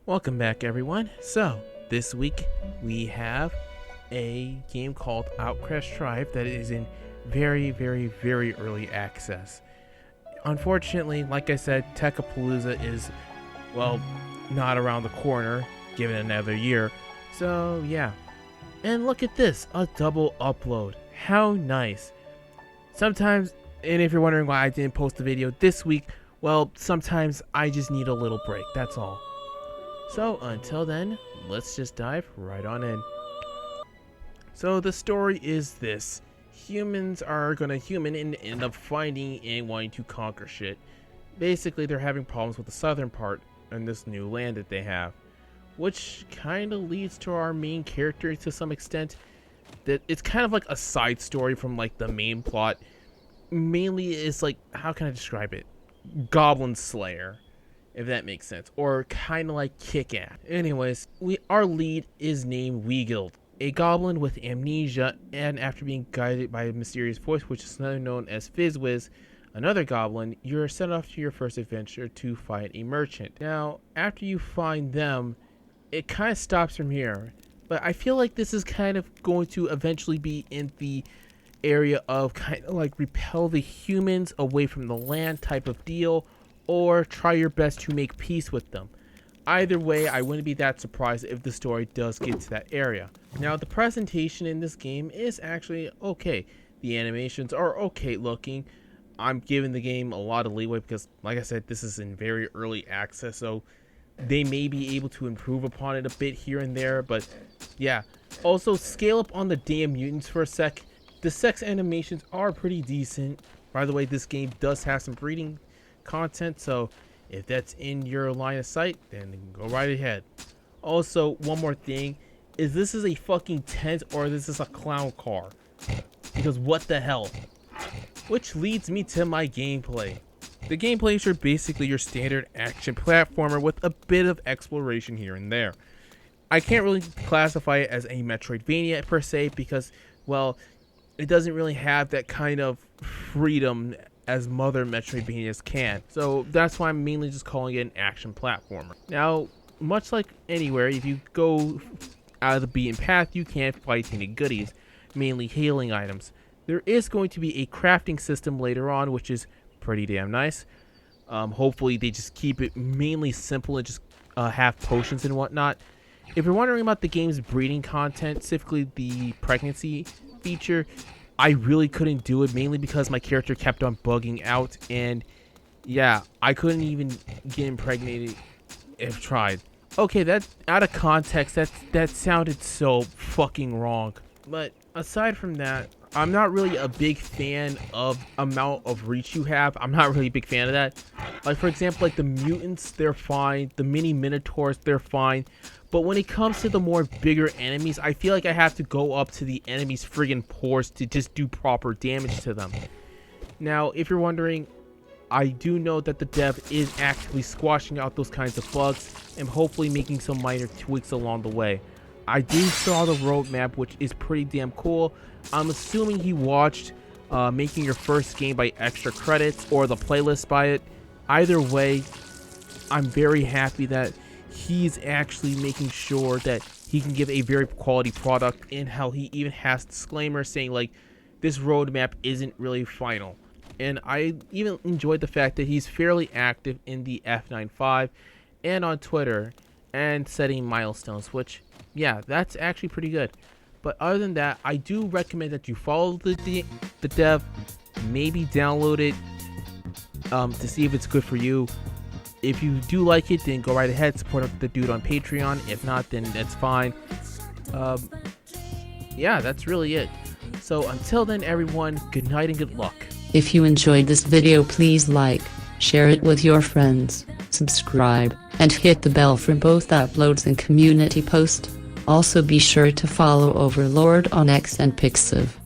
Welcome back, everyone. So, this week we have a game called Outcast Tribe that is in very early access. Unfortunately, like I said, Techapalooza is, well, not around the corner, given another year. So, yeah. And look at this, a double upload. How nice. Sometimes, and if you're wondering why I didn't post the video this week, well, sometimes I just need a little break, that's all. So until then, let's just dive right on in. So the story is this. Humans are gonna human and end up finding and wanting to conquer shit. Basically, they're having problems with the southern part and this new land that they have. Which kind of leads to our main character to some extent. That it's kind of like a side story from like the main plot. Mainly it's like, how can I describe it? Goblin Slayer, if that makes sense, or kind of like Kick-Ass. Anyways, our lead is named Weagild, a goblin with amnesia, and after being guided by a mysterious voice, which is now known as Fizzwiz, another goblin, you're sent off to your first adventure to find a merchant. Now, after you find them, it kind of stops from here, but I feel like this is kind of going to eventually be in the area of kind of like repel the humans away from the land type of deal, or try your best to make peace with them. Either way, I wouldn't be that surprised if the story does get to that area. Now, the presentation in this game is actually okay. The animations are okay looking. I'm giving the game a lot of leeway because, like I said, this is in very early access, so they may be able to improve upon it a bit here and there, but yeah. Also, scale up on the damn mutants for a sec. The sex animations are pretty decent. By the way, this game does have some breeding content, so if that's in your line of sight, then go right ahead. Also, one more thing, is this is a fucking tent or this is a clown car? Because what the hell? Which leads me to my gameplay. The gameplay is basically your standard action platformer with a bit of exploration here and there. I can't really classify it as a Metroidvania per se because, well, it doesn't really have that kind of freedom as mother Metroidvanias can. So that's why I'm mainly just calling it an action platformer. Now, much like anywhere, if you go out of the beaten path, you can't fight any goodies, mainly healing items. There is going to be a crafting system later on, which is pretty damn nice. Hopefully they just keep it mainly simple and just have potions and whatnot. If you're wondering about the game's breeding content, specifically the pregnancy feature, I really couldn't do it, mainly because my character kept on bugging out, and yeah, I couldn't even get impregnated if tried. Okay, that out of context, that sounded so fucking wrong. But aside from that, I'm not really a big fan of amount of reach you have. I'm not really a big fan of that. Like, for example, like the mutants, they're fine. The mini minotaurs, they're fine. But when it comes to the more bigger enemies, I feel like I have to go up to the enemy's friggin' pores to just do proper damage to them. Now, if you're wondering, I do know that the dev is actively squashing out those kinds of bugs and hopefully making some minor tweaks along the way. I do saw the roadmap, which is pretty damn cool. I'm assuming he watched Making Your First Game by Extra Credits or the playlist by it. Either way, I'm very happy that he's actually making sure that he can give a very quality product, and how he even has disclaimers saying like this roadmap isn't really final. And I even enjoyed the fact that he's fairly active in the F95 and on Twitter and setting milestones, which, yeah, that's actually pretty good. But other than that, I do recommend that you follow the dev, maybe download it to see if it's good for you. If you do like it, then go right ahead, support the dude on Patreon. If not, then that's fine. Yeah, that's really it. So until then, everyone, good night and good luck. If you enjoyed this video, please like, share it with your friends, subscribe, and hit the bell for both uploads and community posts. Also be sure to follow Overlord on X and Pixiv.